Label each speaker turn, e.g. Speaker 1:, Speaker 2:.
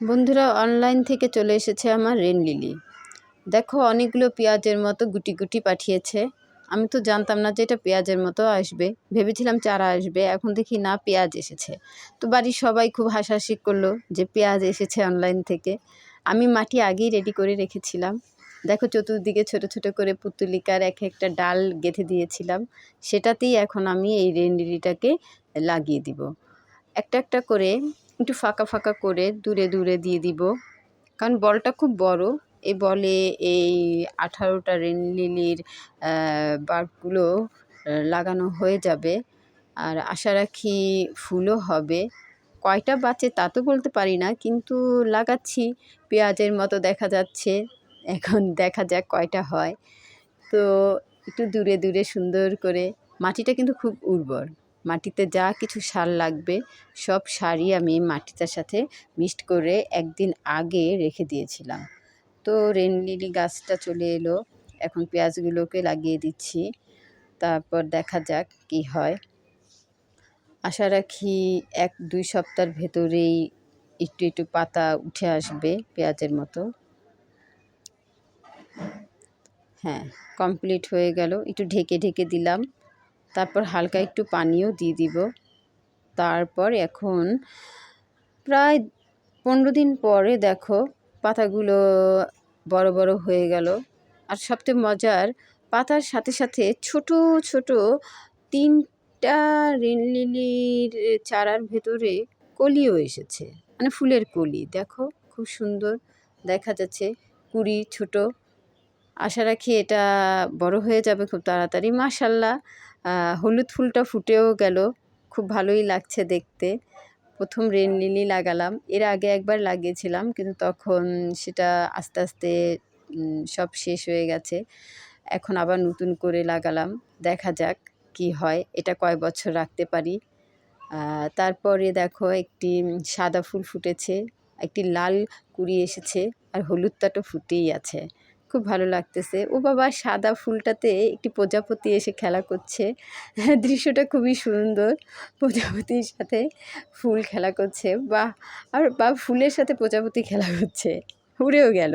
Speaker 1: বন্ধুরা, অনলাইন থেকে চলে এসেছে আমার রেন লিলি। দেখো, অনেকগুলো পেঁয়াজের মতো গুটি গুটি পাঠিয়েছে। আমি তো জানতাম না যে এটা পেঁয়াজের মতো আসবে, ভেবেছিলাম চারা আসবে। এখন দেখি না, পেঁয়াজ এসেছে। তো বাড়ির সবাই খুব হাসাহাসি করলো যে পেঁয়াজ এসেছে অনলাইন থেকে। আমি মাটি আগেই রেডি করে রেখেছিলাম। দেখো, চতুর্দিকে ছোট ছোট করে পুতুলিকার এক একটা ডাল গেঁথে দিয়েছিলাম। সেটাতেই এখন আমি এই রেন লিলিটাকে লাগিয়ে দিব। একটা একটা করে একটু ফাঁকা ফাঁকা করে দূরে দূরে দিয়ে দিব, কারণ বলটা খুব বড়। এই বলে এই 18টা রেন লিলির বাল্বগুলো লাগানো হয়ে যাবে। আর আশা রাখি ফুলও হবে। কয়টা বাঁচে তা তো বলতে পারি না, কিন্তু লাগাচ্ছি। পেঁয়াজের মতো দেখা যাচ্ছে, এখন দেখা যাক কয়টা হয়। তো একটু দূরে দূরে সুন্দর করে, মাটিটা কিন্তু খুব উর্বর। মাটিতে যা কিছু সার লাগবে সব সারই আমি মাটিটার সাথে মিক্সড করে একদিন আগে রেখে দিয়েছিলাম। তো রেন লিলি গাছটা চলে এলো, এখন পেঁয়াজগুলোকে লাগিয়ে দিচ্ছি। তারপর দেখা যাক কি হয়। আশা রাখি 1-2 সপ্তাহের ভেতরেই একটু একটু পাতা উঠে আসবে পেঁয়াজের মতো। হ্যাঁ, কমপ্লিট হয়ে গেল। একটু ঢেকে ঢেকে দিলাম, তারপর হালকা একটু পানিও দিয়ে দিব। তারপর এখন প্রায় 15 দিন পরে দেখো পাতাগুলো বড় বড় হয়ে গেল। আর সবচেয়ে মজার, পাতার সাথে সাথে ছোট ছোট 3টা রেন লিলির চারার ভেতরে কলিও এসেছে, মানে ফুলের কলি। দেখো, খুব সুন্দর দেখা যাচ্ছে, কুঁড়ি ছোট। আশা রাখি এটা বড় হয়ে যাবে খুব তাড়াতাড়ি। মাশাআল্লাহ, হলুদ ফুলটা ফুটেও গেল, খুব ভালোই লাগছে দেখতে। প্রথম রেন লিলি লাগালাম, এর আগে একবার লাগিয়েছিলাম, কিন্তু তখন সেটা আস্তে আস্তে সব শেষ হয়ে গেছে। এখন আবার নতুন করে লাগালাম, দেখা যাক কি হয়, এটা কয় বছর রাখতে পারি। তারপরে দেখো একটি সাদা ফুল ফুটেছে, একটি লাল কুঁড়ি এসেছে, আর হলুদটা তো ফুটেই আছে। খুব ভালো লাগতেছে। ও বাবা, সাদা ফুলটাতে একটি প্রজাপতি এসে খেলা করছে। দৃশ্যটা খুবই সুন্দর। প্রজাপতির সাথে ফুল খেলা করছে, বাহ! আর বা ফুলের সাথে প্রজাপতি খেলা করছে, উড়েও গেল।